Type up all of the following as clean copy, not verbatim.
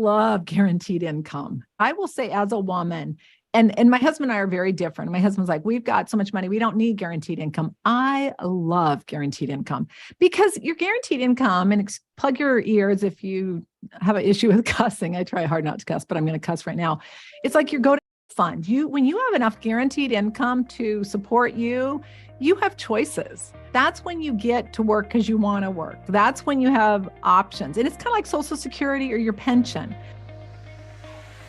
love guaranteed income. I will say as a woman, and my husband and I are very different. My husband's like, we've got so much money, we don't need guaranteed income. I love guaranteed income because your guaranteed income, and plug your ears if you have an issue with cussing. I try hard not to cuss, but I'm going to cuss right now. It's like your go-to fund. When you have enough guaranteed income to support you, you have choices. That's when you get to work because you want to work. That's when you have options. And it's kind of like Social Security or your pension.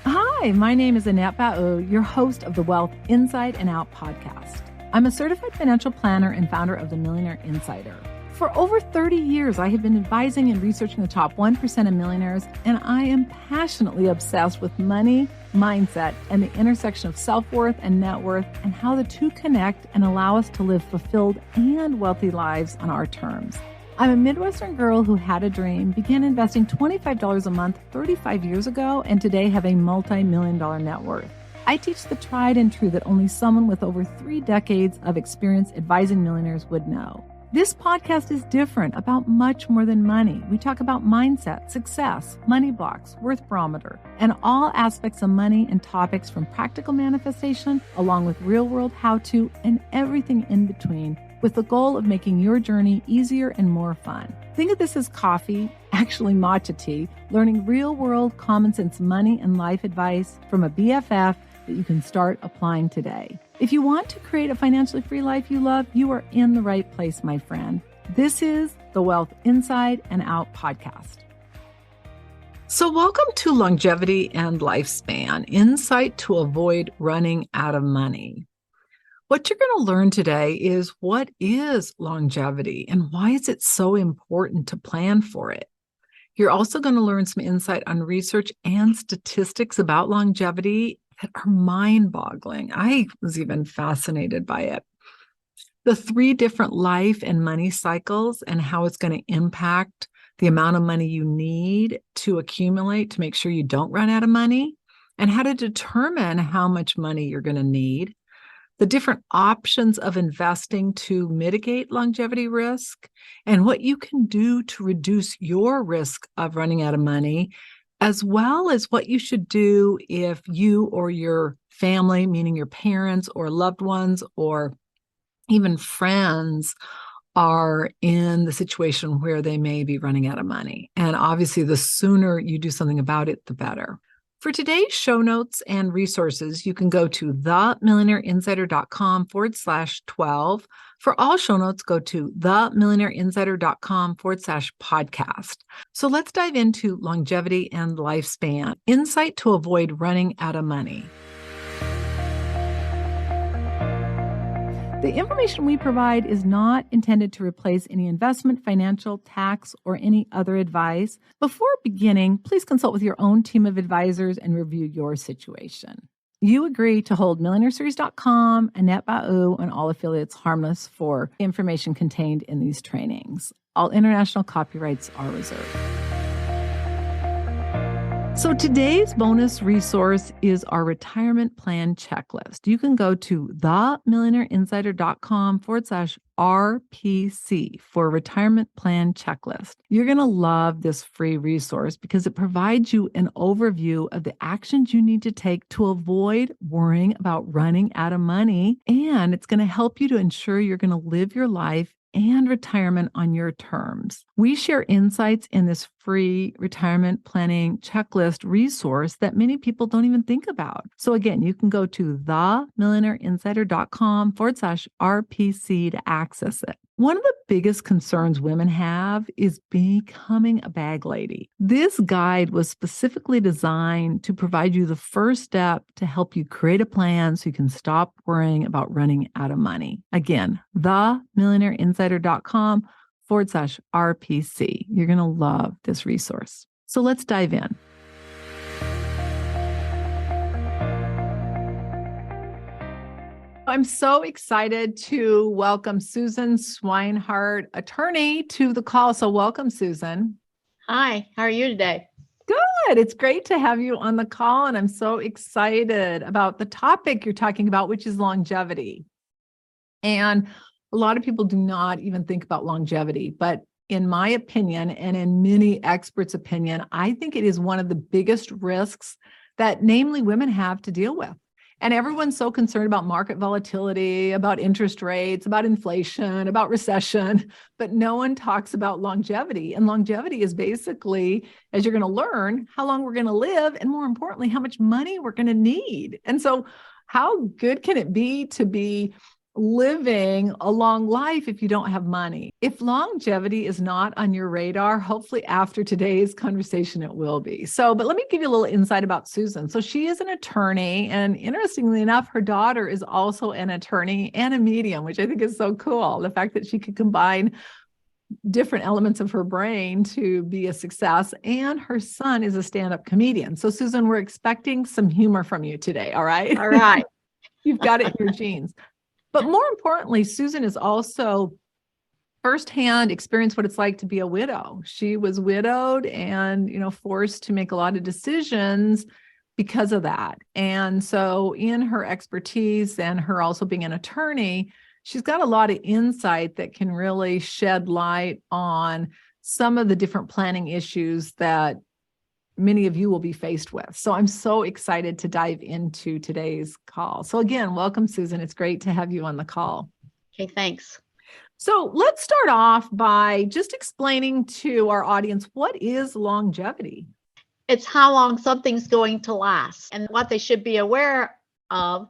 Hi, my name is Annette Bau, your host of the Wealth Inside and Out podcast. I'm a certified financial planner and founder of the Millionaire Insider. For over 30 years, I have been advising and researching the top 1% of millionaires, and I am passionately obsessed with money, mindset, and the intersection of self-worth and net worth, and how the two connect and allow us to live fulfilled and wealthy lives on our terms. I'm a Midwestern girl who had a dream, began investing $25 a month 35 years ago, and today have a multi-million-dollar net worth. I teach the tried and true that only someone with over 3 decades of experience advising millionaires would know. This podcast is different, about much more than money. We talk about mindset, success, money blocks, worth barometer, and all aspects of money and topics from practical manifestation, along with real-world how-to and everything in between, with the goal of making your journey easier and more fun. Think of this as coffee, actually matcha tea, learning real-world common sense money and life advice from a BFF that you can start applying today. If you want to create a financially free life you love, you are in the right place, my friend. This is the Wealth Inside and Out podcast. So welcome to Longevity and Lifespan, insight to avoid running out of money. What you're going to learn today is what is longevity and why is it so important to plan for it. You're also going to learn some insight on research and statistics about longevity that are mind-boggling. I was even fascinated by it. The 3 different life and money cycles and how it's going to impact the amount of money you need to accumulate to make sure you don't run out of money, and how to determine how much money you're going to need. The different options of investing to mitigate longevity risk, and what you can do to reduce your risk of running out of money, as well as what you should do if you or your family, meaning your parents or loved ones or even friends, are in the situation where they may be running out of money. And obviously, the sooner you do something about it, the better. For today's show notes and resources, you can go to themillionaireinsider.com/12. For all show notes, go to themillionaireinsider.com/podcast. So let's dive into longevity and lifespan, insight to avoid running out of money. The information we provide is not intended to replace any investment, financial, tax, or any other advice. Before beginning, please consult with your own team of advisors and review your situation. You agree to hold MillionaireSeries.com, Annette Bau, and all affiliates harmless for information contained in these trainings. All international copyrights are reserved. So today's bonus resource is our retirement plan checklist. You can go to themillionaireinsider.com/RPC for retirement plan checklist. You're going to love this free resource because it provides you an overview of the actions you need to take to avoid worrying about running out of money. And it's going to help you to ensure you're going to live your life and retirement on your terms. We share insights in this free retirement planning checklist resource that many people don't even think about. So again, you can go to themillionaireinsider.com/RPC to access it. One of the biggest concerns women have is becoming a bag lady. This guide was specifically designed to provide you the first step to help you create a plan so you can stop worrying about running out of money. Again, themillionaireinsider.com/RPC. You're going to love this resource. So let's dive in. I'm so excited to welcome Susan Swinehart, attorney, to the call. So welcome, Susan. Hi, how are you today? Good. It's great to have you on the call. And I'm so excited about the topic you're talking about, which is longevity. And a lot of people do not even think about longevity, but in my opinion, and in many experts' opinion, I think it is one of the biggest risks that namely women have to deal with. And everyone's so concerned about market volatility, about interest rates, about inflation, about recession, but no one talks about longevity. And longevity is basically, as you're going to learn, how long we're going to live, and more importantly, how much money we're going to need. And so how good can it be to be living a long life if you don't have money? If longevity is not on your radar, hopefully after today's conversation, it will be. So, but let me give you a little insight about Susan. So she is an attorney, and interestingly enough, her daughter is also an attorney and a medium, which I think is so cool. The fact that she could combine different elements of her brain to be a success, and her son is a stand-up comedian. So Susan, we're expecting some humor from you today. All right. All right. You've got it in your genes. But more importantly, Susan is also firsthand experienced what it's like to be a widow. She was widowed and, forced to make a lot of decisions because of that. And so in her expertise and her also being an attorney, she's got a lot of insight that can really shed light on some of the different planning issues that many of you will be faced with. So I'm so excited to dive into today's call. So again, welcome, Susan. It's great to have you on the call. Okay, thanks. So let's start off by just explaining to our audience, what is longevity? It's how long something's going to last. And what they should be aware of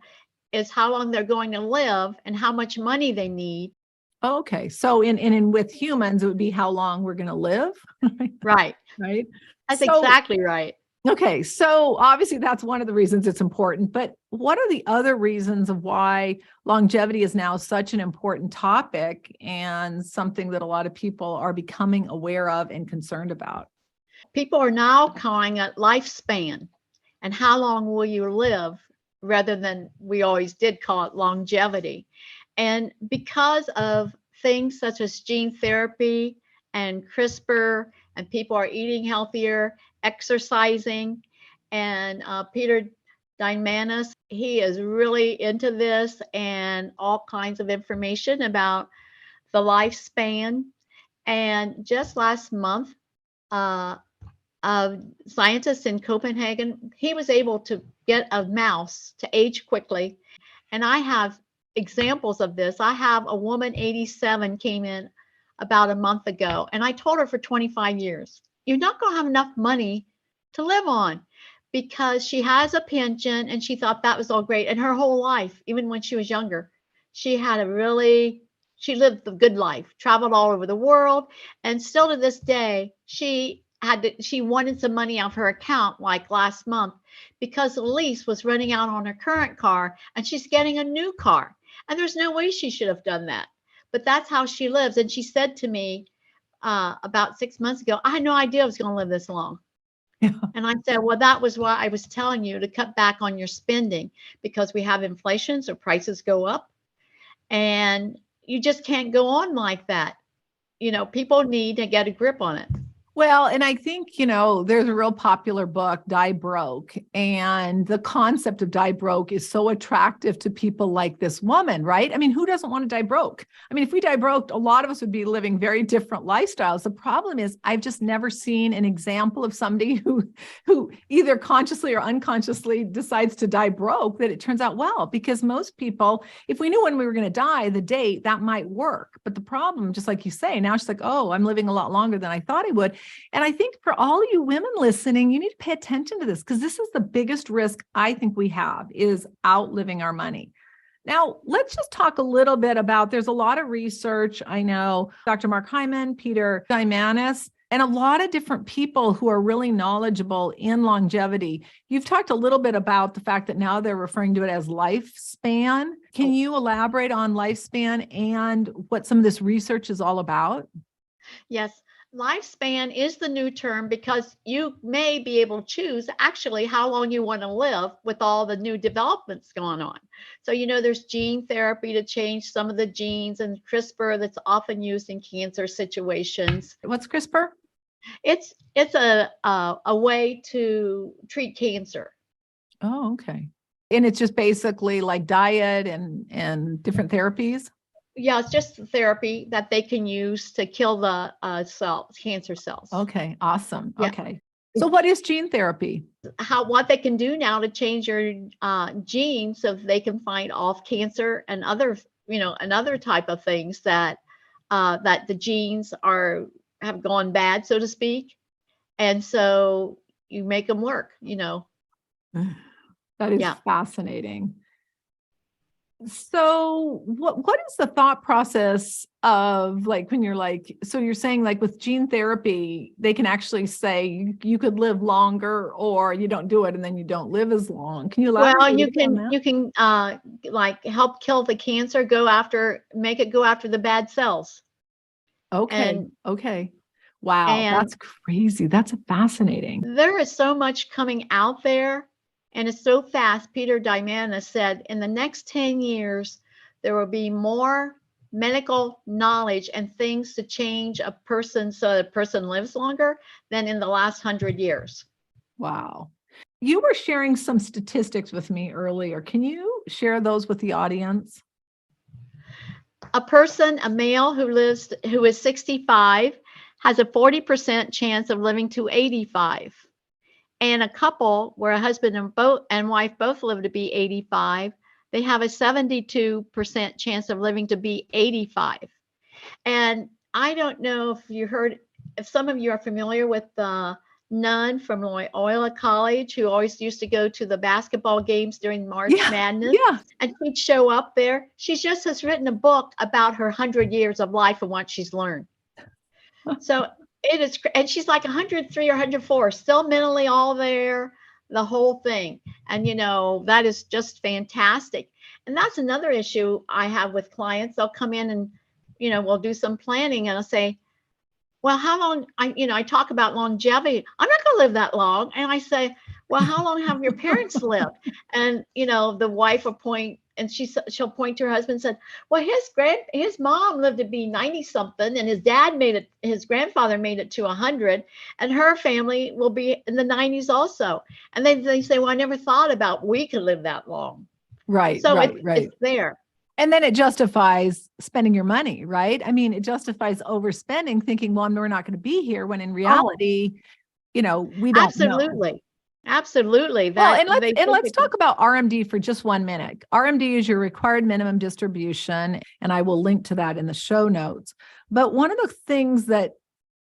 is how long they're going to live and how much money they need. Okay. So in with humans, it would be how long we're going to live. Right. Right. That's exactly right. Okay. So obviously that's one of the reasons it's important, but what are the other reasons of why longevity is now such an important topic and something that a lot of people are becoming aware of and concerned about? People are now calling it lifespan and how long will you live, rather than we always did call it longevity. And because of things such as gene therapy and CRISPR, and people are eating healthier, exercising, and Peter Diamandis, he is really into this and all kinds of information about the lifespan. And just last month, a scientist in Copenhagen, he was able to get a mouse to age quickly. And I have examples of this. I have a woman, 87, came in about a month ago, and I told her for 25 years, you're not going to have enough money to live on, because she has a pension and she thought that was all great. And her whole life, even when she was younger, she lived the good life, traveled all over the world. And still to this day, she wanted some money off her account like last month, because the lease was running out on her current car and she's getting a new car. And there's no way she should have done that. But that's how she lives. And she said to me about 6 months ago, I had no idea I was going to live this long. Yeah. And I said, well, that was why I was telling you to cut back on your spending, because we have inflation, so prices go up. And you just can't go on like that. People need to get a grip on it. Well, and I think, there's a real popular book, Die Broke, and the concept of die broke is so attractive to people like this woman, right? I mean, who doesn't want to die broke? I mean, if we die broke, a lot of us would be living very different lifestyles. The problem is I've just never seen an example of somebody who either consciously or unconsciously decides to die broke that it turns out well, because most people, if we knew when we were going to die, the date, that might work. But the problem, just like you say, now she's like, oh, I'm living a lot longer than I thought I would. And I think for all you women listening, you need to pay attention to this, because this is the biggest risk I think we have, is outliving our money. Now, let's just talk a little bit about, there's a lot of research. I know Dr. Mark Hyman, Peter Diamandis, and a lot of different people who are really knowledgeable in longevity. You've talked a little bit about the fact that now they're referring to it as lifespan. Can you elaborate on lifespan and what some of this research is all about? Yes. Lifespan is the new term, because you may be able to choose actually how long you want to live with all the new developments going on. So, there's gene therapy to change some of the genes, and CRISPR that's often used in cancer situations. What's CRISPR? It's a way to treat cancer. Oh, okay. And it's just basically like diet and different therapies? Yeah, it's just therapy that they can use to kill the cancer cells. Okay, awesome. Yeah. Okay. So what is gene therapy? What they can do now to change your genes so they can fight off cancer and other, another type of things that that the genes have gone bad, so to speak. And so you make them work, That is Yeah. fascinating. So what is the thought process of like when you're like, so you're saying like with gene therapy, they can actually say you could live longer or you don't do it and then you don't live as long. Can you elaborate Well, a you little bit on that? can like help kill the cancer, make it go after the bad cells. Okay. And Okay. Wow. and That's crazy. That's fascinating. there is so much coming out there, and it's so fast. Peter Diamandis said in the next 10 years, there will be more medical knowledge and things to change a person so the person lives longer than in the last 100 years. Wow. You were sharing some statistics with me earlier. Can you share those with the audience? A male who is 65 has a 40% chance of living to 85. And a couple where a husband and wife both live to be 85, they have a 72% chance of living to be 85. And I don't know if some of you are familiar with the nun from Loyola College who always used to go to the basketball games during March Madness. Yeah. And she'd show up there. She just has written a book about her 100 years of life and what she's learned. So it is, and she's like 103 or 104, still mentally all there, the whole thing. And, that is just fantastic. And that's another issue I have with clients. They'll come in and, we'll do some planning and I'll say, well, how long, I talk about longevity. I'm not going to live that long. And I say, well, how long have your parents lived? And, the wife will point and she'll point to her husband and said, well, his mom lived to be 90 something and his grandfather made it to 100 and her family will be in the 90s also. And they say, well, I never thought about we could live that long. Right. So right. It's there. And then it justifies spending your money, right? I mean, it justifies overspending, thinking, well, we're not going to be here, when in reality, we don't Absolutely. know. Absolutely. Well, and let's talk about RMD for just 1 minute. RMD is your required minimum distribution, and I will link to that in the show notes. But one of the things that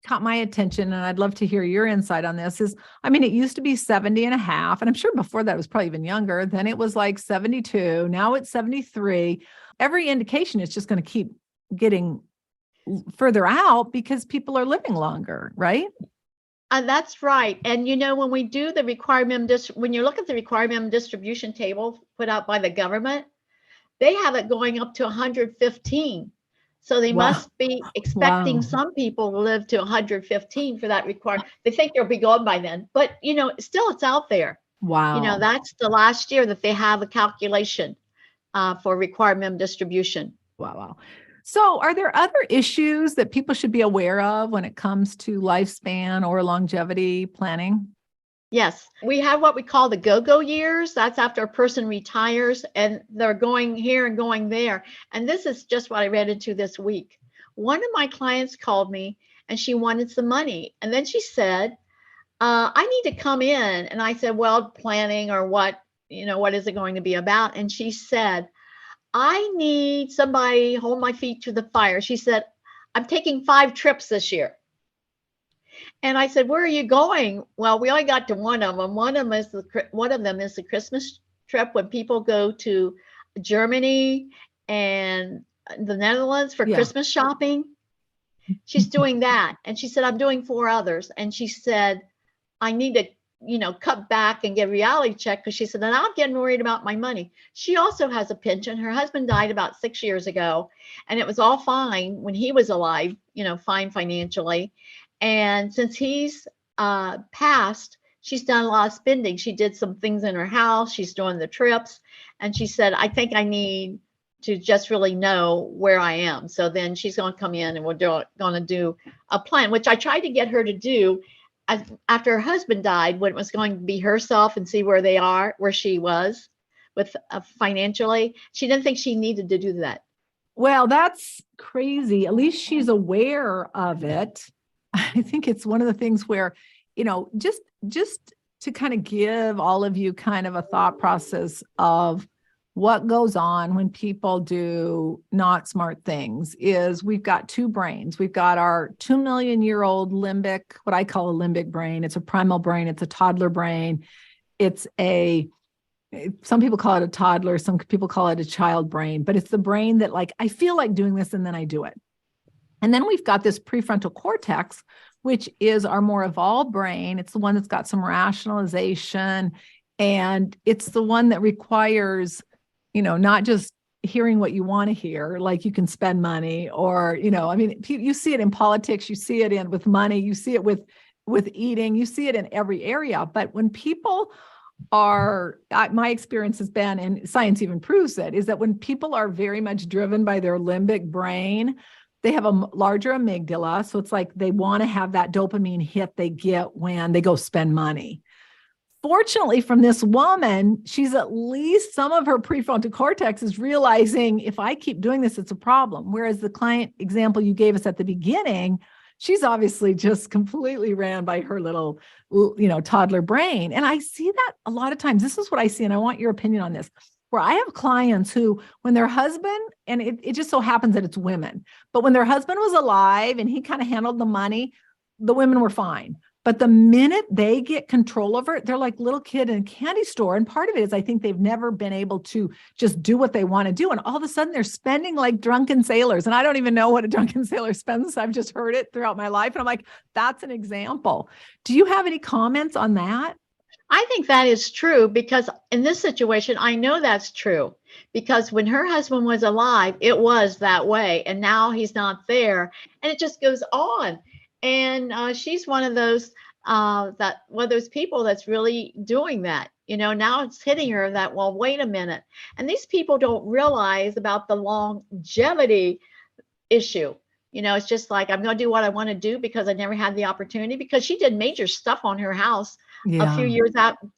caught my attention, and I'd love to hear your insight on this, is, it used to be 70 and a half, and I'm sure before that it was probably even younger. Then it was like 72. Now it's 73. Every indication it's just going to keep getting further out because people are living longer, right? That's right. And when we do the when you look at the required minimum distribution table put out by the government, they have it going up to 115. So they must be expecting some people to live to 115 for that required. They think they'll be gone by then, but still it's out there. Wow. That's the last year that they have a calculation for required minimum distribution. Wow. So are there other issues that people should be aware of when it comes to lifespan or longevity planning? Yes, we have what we call the go-go years. That's after a person retires and they're going here and going there. And this is just what I read into this week. One of my clients called me and she wanted some money. And then she said, I need to come in. And I said, well, planning or what is it going to be about? And she said, I need somebody hold my feet to the fire. She said, I'm taking 5 trips this year. And I said, where are you going? Well, we only got to one of them. One of them is the Christmas trip when people go to Germany and the Netherlands for Christmas shopping. She's doing that. And she said, I'm doing 4 others. And she said, I need to cut back and get a reality check, because she said, and I'm getting worried about my money. She also has a pension. Her husband died about 6 years ago, and it was all fine when he was alive, fine financially. And since he's passed, she's done a lot of spending. She did some things in her house. She's doing the trips. And she said, I think I need to just really know where I am. So then she's going to come in and we're going to do a plan, which I tried to get her to do after her husband died, when it was going to be herself and see where she was with financially. She didn't think she needed to do that. Well, that's crazy. At least she's aware of it. I think it's one of the things where, just to kind of give all of you kind of a thought process of what goes on when people do not smart things is we've got two brains. We've got our 2 million-year-old limbic, what I call a limbic brain. It's a primal brain. It's a toddler brain. Some people call it a toddler. Some people call it a child brain, but it's the brain that like, I feel like doing this and then I do it. And then we've got this prefrontal cortex, which is our more evolved brain. It's the one that's got some rationalization, and it's the one that requires, not just hearing what you want to hear, like you can spend money or, you see it in politics, you see it with money, you see it with eating, you see it in every area. But when people my experience has been, and science even proves it, is that when people are very much driven by their limbic brain, they have a larger amygdala. So it's like they want to have that dopamine hit they get when they go spend money. Fortunately, from this woman, she's at least some of her prefrontal cortex is realizing if I keep doing this, it's a problem. Whereas the client example you gave us at the beginning, she's obviously just completely ran by her little, toddler brain. And I see that a lot of times. This is what I see, and I want your opinion on this, where I have clients who, when their husband, and it just so happens that it's women, but when their husband was alive and he kind of handled the money, the women were fine. But the minute they get control over it, they're like little kid in a candy store. And part of it is I think they've never been able to just do what they want to do. And all of a sudden they're spending like drunken sailors. And I don't even know what a drunken sailor spends. I've just heard it throughout my life. And I'm like, that's an example. Do you have any comments on that? I think that is true because in this situation, I know that's true because when her husband was alive, it was that way. And now he's not there. And it just goes on. And she's one of those those people that's really doing that. Now it's hitting her that, well, wait a minute. And these people don't realize about the longevity issue. It's just like, I'm going to do what I want to do because I never had the opportunity, because she did major stuff on her house a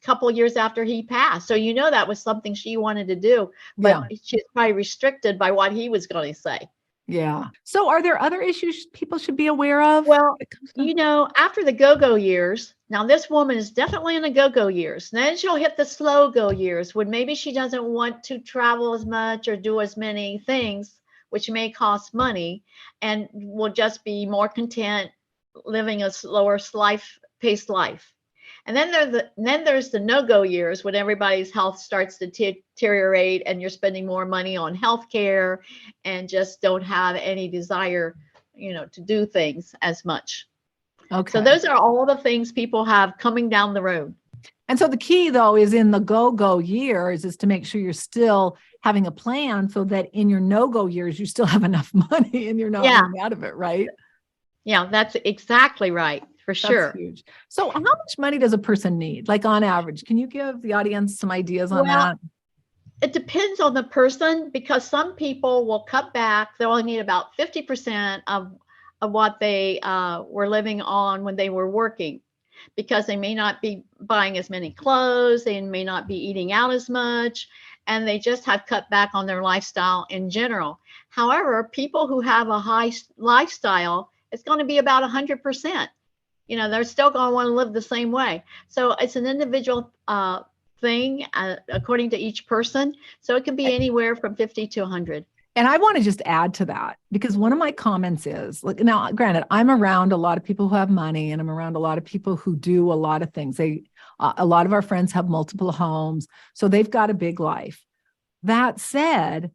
couple years after he passed. So, that was something she wanted to do, but she's probably restricted by what he was going to say. Yeah. So are there other issues people should be aware of? Well, after the go-go years, now this woman is definitely in the go-go years. Then she'll hit the slow go years when maybe she doesn't want to travel as much or do as many things, which may cost money, and will just be more content living a slower paced life. And then there's the no-go years when everybody's health starts to deteriorate and you're spending more money on healthcare and just don't have any desire, to do things as much. Okay. So those are all the things people have coming down the road. And so the key, though, is in the go-go years is to make sure you're still having a plan so that in your no-go years, you still have enough money and you're not running out of it, right? Yeah, that's exactly right. For sure. That's huge. So how much money does a person need? Like on average, can you give the audience some ideas on that? It depends on the person, because some people will cut back. They only need about 50% of what they were living on when they were working, because they may not be buying as many clothes. They may not be eating out as much, and they just have cut back on their lifestyle in general. However, people who have a high lifestyle, it's going to be about 100%. They're still going to want to live the same way. So it's an individual thing according to each person. So it can be anywhere from 50 to 100. And I want to just add to that, because one of my comments is, like, now, granted, I'm around a lot of people who have money, and I'm around a lot of people who do a lot of things. A lot of our friends have multiple homes, so they've got a big life. That said,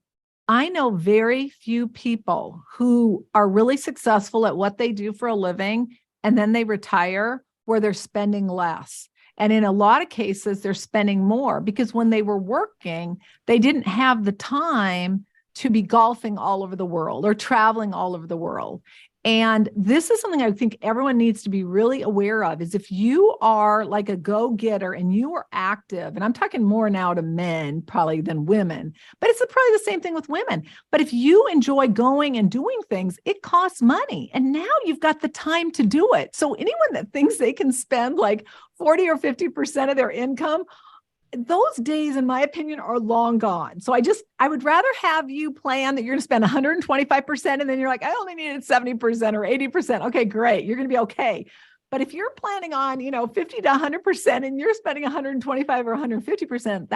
I know very few people who are really successful at what they do for a living, and then they retire where they're spending less. And in a lot of cases, they're spending more because when they were working, they didn't have the time to be golfing all over the world or traveling all over the world. And this is something I think everyone needs to be really aware of, is if you are like a go-getter and you are active, and I'm talking more now to men probably than women, but it's probably the same thing with women. But if you enjoy going and doing things, it costs money. And now you've got the time to do it. So anyone that thinks they can spend like 40 or 50% of their income those days, in my opinion, are long gone. So I would rather have you plan that you're going to spend 125%. And then you're like, I only needed 70% or 80%. Okay, great. You're going to be okay. But if you're planning on, 50 to 100% and you're spending 125 or 150%,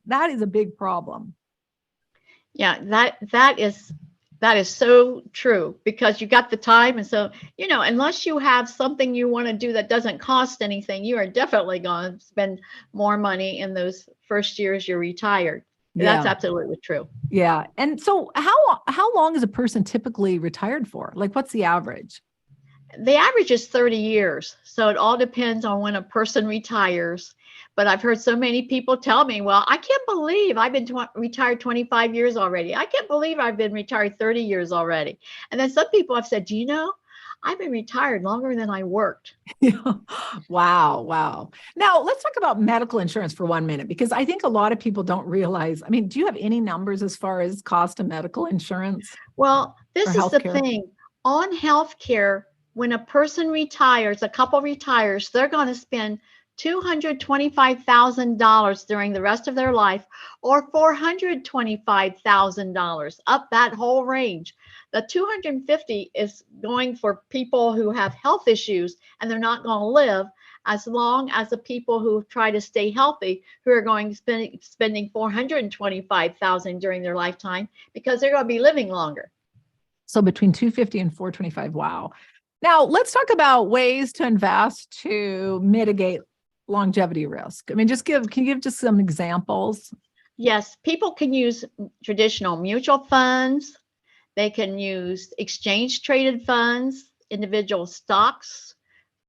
that is a big problem. Yeah, that is so true, because you got the time. And so, unless you have something you want to do that doesn't cost anything, you are definitely going to spend more money in those first years you're retired. That's absolutely true. Yeah. And so how long is a person typically retired for? Like, what's the average? The average is 30 years. So it all depends on when a person retires. But I've heard so many people tell me, well, I can't believe I've been retired 25 years already. I can't believe I've been retired 30 years already. And then some people have said, I've been retired longer than I worked. Wow. Now let's talk about medical insurance for 1 minute, because I think a lot of people don't realize, do you have any numbers as far as cost of medical insurance? Well, this is the thing on healthcare. When a person retires, a couple retires, they're going to spend $225,000 during the rest of their life, or $425,000, up that whole range. The 250 is going for people who have health issues and they're not going to live as long as the people who try to stay healthy, who are going to spending 425,000 during their lifetime, because they're going to be living longer. So between 250 and 425. Wow. Now, let's talk about ways to invest to mitigate longevity risk. Can you give just some examples? Yes, people can use traditional mutual funds. They can use exchange traded funds, individual stocks,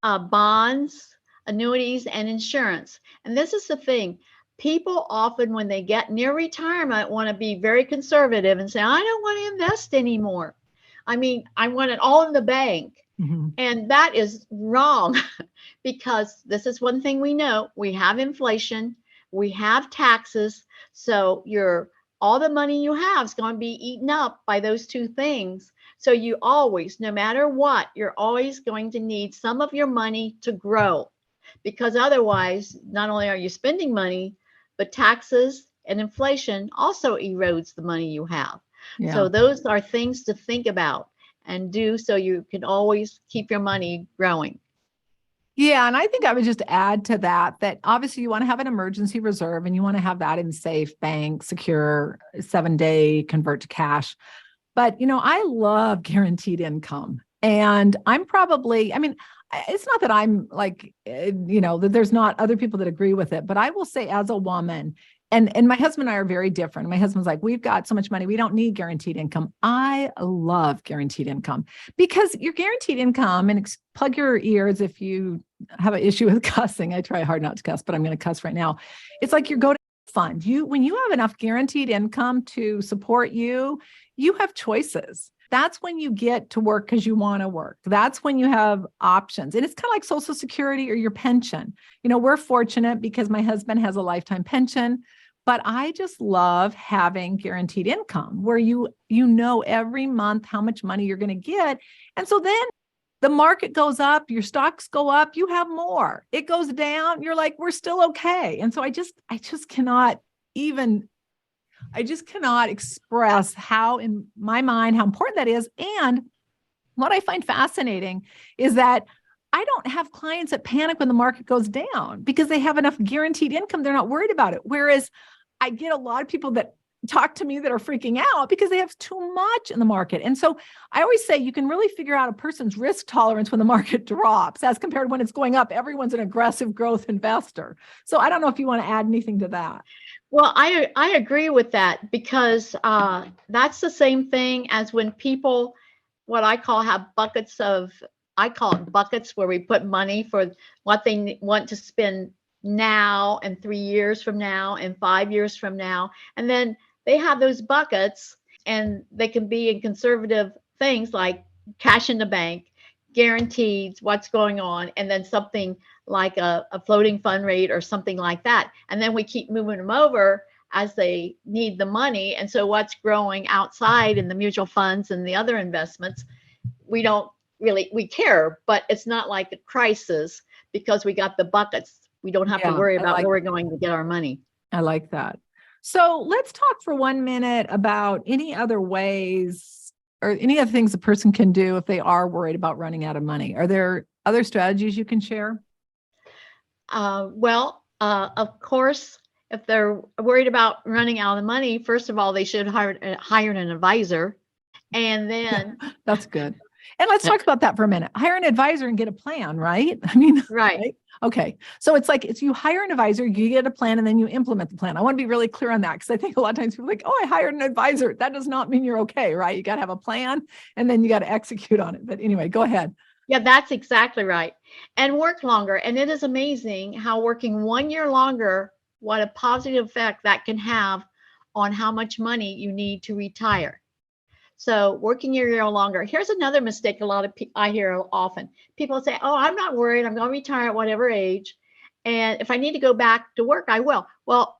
bonds, annuities, and insurance. And this is the thing. People often, when they get near retirement, want to be very conservative and say, I don't want to invest anymore. I want it all in the bank. Mm-hmm. And that is wrong, because this is one thing we know. We have inflation, we have taxes. So all the money you have is going to be eaten up by those two things. So you always, no matter what, you're always going to need some of your money to grow, because otherwise, not only are you spending money, but taxes and inflation also erodes the money you have. Yeah. So those are things to think about and do, so you can always keep your money growing. Yeah. And I think I would just add to that obviously you want to have an emergency reserve, and you want to have that in safe, bank, secure, 7-day convert to cash. But, I love guaranteed income. And I'm probably, it's not that I'm like, that there's not other people that agree with it, but I will say, as a woman, and my husband and I are very different. My husband's like, we've got so much money, we don't need guaranteed income. I love guaranteed income, because your guaranteed income, and plug your ears if you have an issue with cussing. I try hard not to cuss, but I'm going to cuss right now. It's like your go-to fund. When you have enough guaranteed income to support you, you have choices. That's when you get to work because you want to work. That's when you have options. And it's kind of like Social Security or your pension. We're fortunate because my husband has a lifetime pension. But I just love having guaranteed income, where you know every month how much money you're going to get. And so then the market goes up, your stocks go up, you have more. It goes down, you're like, we're still okay. And so I just cannot express how, in my mind, how important that is. And what I find fascinating is that I don't have clients that panic when the market goes down, because they have enough guaranteed income. They're not worried about it. Whereas I get a lot of people that talk to me that are freaking out because they have too much in the market. And so I always say you can really figure out a person's risk tolerance when the market drops as compared to when it's going up. Everyone's an aggressive growth investor. So I don't know if you want to add anything to that. Well, I agree with that, because that's the same thing as when people, what I call, have buckets of, I call it buckets, where we put money for what they want to spend now, and 3 years from now, and 5 years from now. And then they have those buckets, and they can be in conservative things like cash in the bank, guaranteed what's going on, and then something like a floating fund rate or something like that. And then we keep moving them over as they need the money. And so what's growing outside in the mutual funds and the other investments, we care, but it's not like a crisis, because we got the buckets. We don't have to worry about where we're going to get our money. I like that. So let's talk for 1 minute about any other ways or any other things a person can do if they are worried about running out of money. Are there other strategies you can share? Of course, if they're worried about running out of money, first of all, they should hire an advisor. And then, That's good. And let's talk about that for a minute. Hire an advisor and get a plan, right? I mean, right. Okay. So it's you hire an advisor, you get a plan, and then you implement the plan. I want to be really clear on that because I think a lot of times people are like, oh, I hired an advisor. That does not mean you're okay, right? You got to have a plan and then you got to execute on it. But anyway, go ahead. Yeah, that's exactly right. And work longer. And it is amazing how working 1 year longer, what a positive effect that can have on how much money you need to retire. So working your year longer. Here's another mistake a lot of I hear often. People say, oh, I'm not worried. I'm going to retire at whatever age. And if I need to go back to work, I will. Well,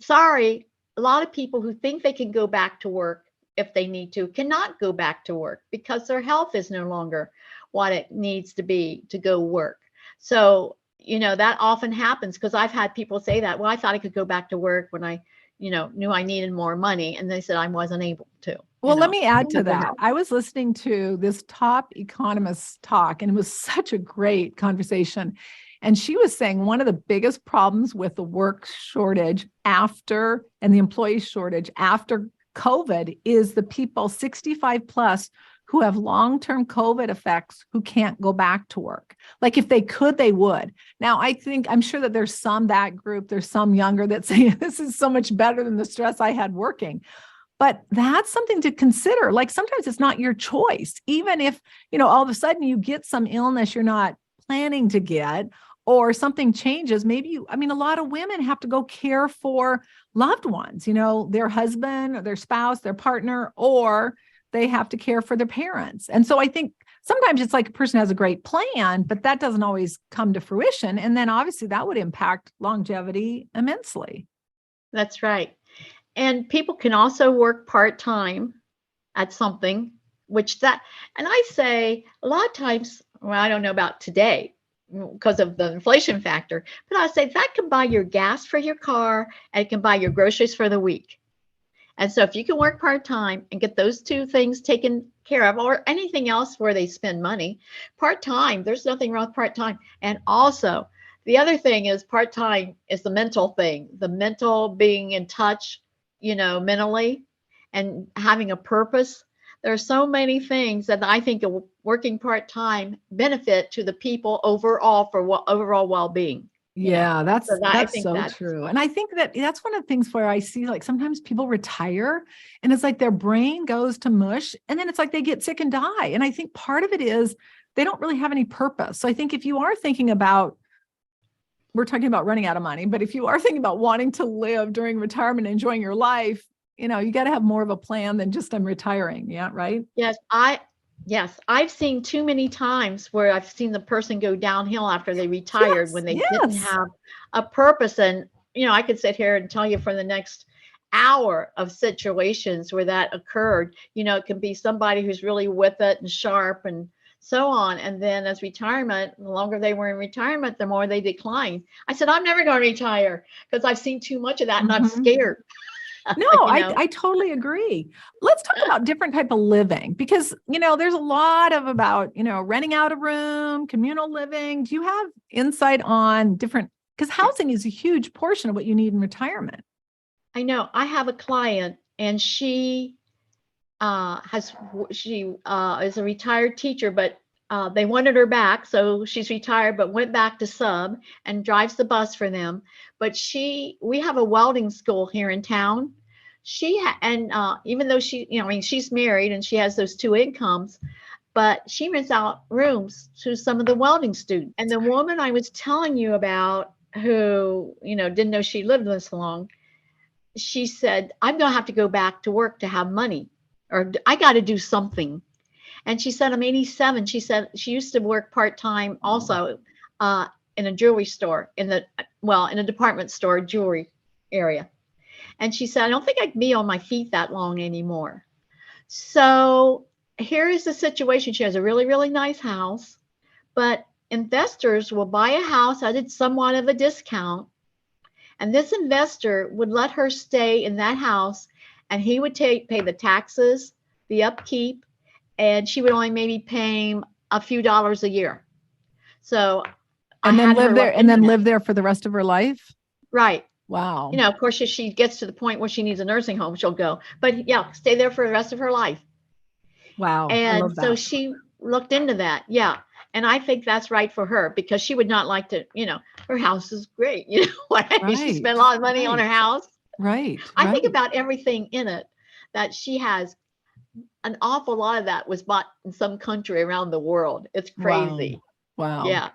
sorry. A lot of people who think they can go back to work if they need to cannot go back to work because their health is no longer what it needs to be to go work. So, that often happens because I've had people say that, well, I thought I could go back to work when I, knew I needed more money. And they said I wasn't able to. Well, let me add to that. I was listening to this top economist talk, and it was such a great conversation. And she was saying one of the biggest problems with the work shortage and the employee shortage after COVID is the people 65 plus who have long-term COVID effects who can't go back to work. Like if they could, they would. Now, I'm sure that there's that group, there's some younger that say, this is so much better than the stress I had working. But that's something to consider. Like sometimes it's not your choice. Even if, all of a sudden you get some illness you're not planning to get, or something changes, maybe a lot of women have to go care for loved ones, their husband or their spouse, their partner, or they have to care for their parents. And so I think sometimes it's like a person has a great plan, but that doesn't always come to fruition. And then obviously that would impact longevity immensely. That's right. And people can also work part-time at something, and I say a lot of times, well, I don't know about today because of the inflation factor, but I say that can buy your gas for your car and it can buy your groceries for the week. And so if you can work part-time and get those two things taken care of, or anything else where they spend money, part-time, there's nothing wrong with part-time. And also the other thing is part-time is the mental thing, the mental being in touch, mentally and having a purpose. There are so many things that I think working part-time benefit to the people overall for overall well-being. Yeah, that's so true. And I think that's one of the things where I see like sometimes people retire and it's like their brain goes to mush and then it's like they get sick and die. And I think part of it is they don't really have any purpose. So I think if you are thinking about, we're talking about running out of money, but if you are thinking about wanting to live during retirement, enjoying your life, you got to have more of a plan than just I'm retiring. Yeah. Right. Yes, I've seen too many times where I've seen the person go downhill after they retired when they didn't have a purpose. And, I could sit here and tell you for the next hour of situations where that occurred. It can be somebody who's really with it and sharp and so on. And then as retirement, the longer they were in retirement, the more they declined. I said, I'm never going to retire because I've seen too much of that and I'm scared. No, I totally agree. Let's talk about different type of living because, there's a lot about, renting out a room, communal living. Do you have insight on different, because housing is a huge portion of what you need in retirement. I know. I have a client and she is a retired teacher, but they wanted her back. So she's retired, but went back to sub and drives the bus for them. But we have a welding school here in town. Even though she's married and she has those two incomes, but she rents out rooms to some of the welding students. And the woman I was telling you about who, didn't know she lived this long, she said, I'm going to have to go back to work to have money, or I got to do something. And she said, I'm 87. She said she used to work part-time also in a jewelry store, in a department store jewelry area. And she said, I don't think I can be on my feet that long anymore. So here is the situation. She has a really, really nice house, but investors will buy a house at somewhat of a discount. And this investor would let her stay in that house, and he would pay the taxes, the upkeep, and she would only maybe pay him a few dollars a year. So and then live there and then live there for the rest of her life. Right. Wow. Of course, if she gets to the point where she needs a nursing home, she'll go. But yeah, stay there for the rest of her life. Wow. And so she looked into that. Yeah. And I think that's right for her, because she would not like to, her house is great. She spent a lot of money on her house. Right. I think about everything in it, that she has an awful lot of that was bought in some country around the world. It's crazy. Wow. Yeah.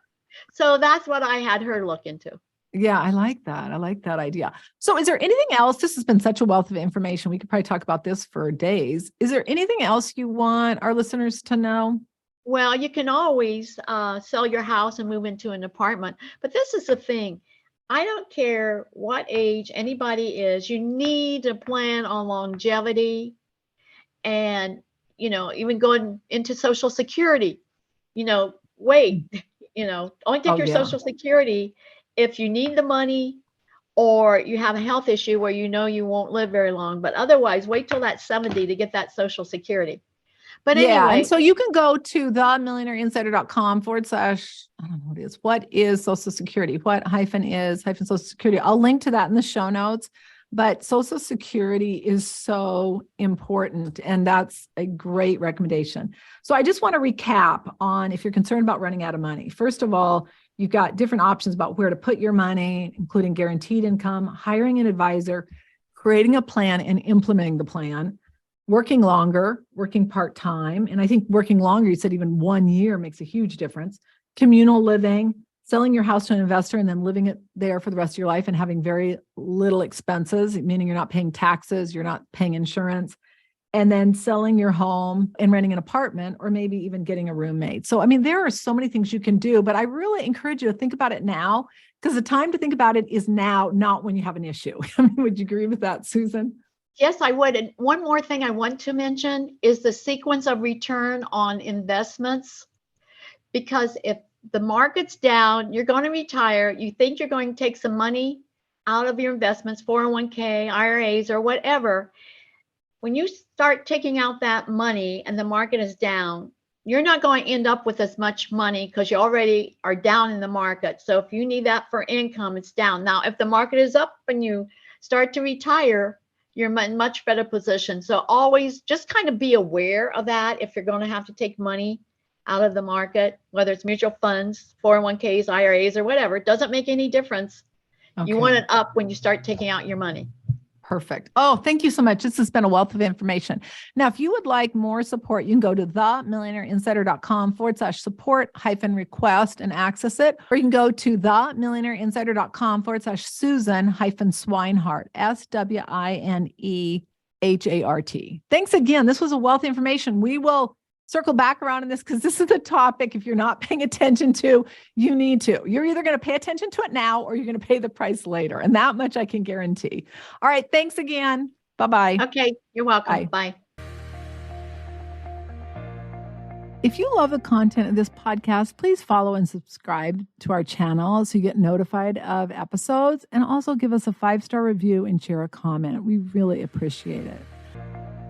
So that's what I had her look into. Yeah, I like that. I like that idea. So is there anything else? This has been such a wealth of information. We could probably talk about this for days. Is there anything else you want our listeners to know? Well, you can always sell your house and move into an apartment. But this is the thing. I don't care what age anybody is. You need to plan on longevity and, even going into Social Security, wait, only take your Social Security if you need the money or you have a health issue where you won't live very long. But otherwise, wait till that 70 to get that Social Security. But anyway. And so you can go to themillionaireinsider.com / I don't know what it is. What is Social Security? What is Social Security? I'll link to that in the show notes. But Social Security is so important, and that's a great recommendation. So I just want to recap on if you're concerned about running out of money. First of all, you've got different options about where to put your money, including guaranteed income, hiring an advisor, creating a plan and implementing the plan, working longer, working part-time. And I think working longer, you said even 1 year makes a huge difference. Communal living, selling your house to an investor and then living it there for the rest of your life and having very little expenses, meaning you're not paying taxes, you're not paying insurance, and then selling your home and renting an apartment or maybe even getting a roommate. So, there are so many things you can do, but I really encourage you to think about it now, because the time to think about it is now, not when you have an issue. Would you agree with that, Susan? Yes, I would. And one more thing I want to mention is the sequence of return on investments, because if the market's down, you're going to retire, you think you're going to take some money out of your investments, 401k, IRAs, or whatever. When you start taking out that money and the market is down, you're not going to end up with as much money because you already are down in the market. So if you need that for income, it's down. Now, if the market is up and you start to retire, you're in much better position. So always just kind of be aware of that if you're going to have to take money out of the market, whether it's mutual funds, 401ks, IRAs, or whatever. It doesn't make any difference. Okay. You want it up when you start taking out your money. Perfect. Oh, thank you so much. This has been a wealth of information. Now, if you would like more support, you can go to themillionaireinsider.com / support-request and access it. Or you can go to themillionaireinsider.com / Susan-Swinehart, SWINEHART. Thanks again. This was a wealth of information. We will circle back around in this because this is the topic. If you're not paying attention to, you need to. You're either going to pay attention to it now or you're going to pay the price later. And that much I can guarantee. All right. Thanks again. Bye-bye. Okay. You're welcome. Bye. If you love the content of this podcast, please follow and subscribe to our channel so you get notified of episodes, and also give us a 5-star review and share a comment. We really appreciate it.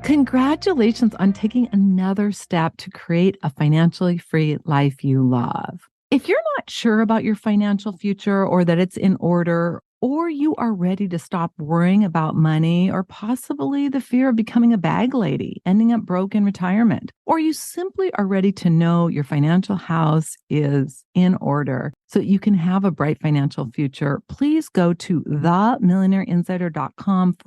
Congratulations on taking another step to create a financially free life you love. If you're not sure about your financial future or that it's in order, or you are ready to stop worrying about money or possibly the fear of becoming a bag lady, ending up broke in retirement, or you simply are ready to know your financial house is in order so you can have a bright financial future, please go to themillionaireinsider.com /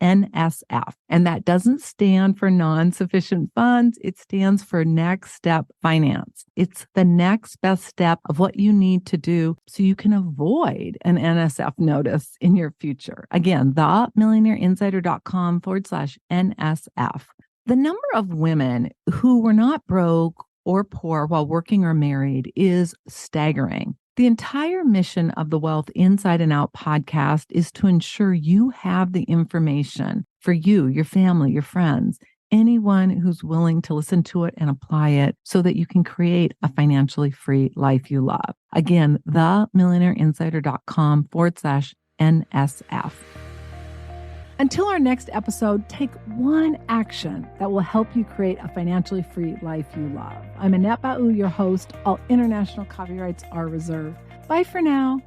NSF. And that doesn't stand for non-sufficient funds. It stands for next step finance. It's the next best step of what you need to do so you can avoid an NSF notice in your future. Again, themillionaireinsider.com / NSF. The number of women who were not broke or poor while working or married is staggering. The entire mission of the Wealth Inside and Out podcast is to ensure you have the information for you, your family, your friends, anyone who's willing to listen to it and apply it so that you can create a financially free life you love. Again, themillionaireinsider.com / NSF. Until our next episode, take one action that will help you create a financially free life you love. I'm Annette Ba'u, your host. All international copyrights are reserved. Bye for now.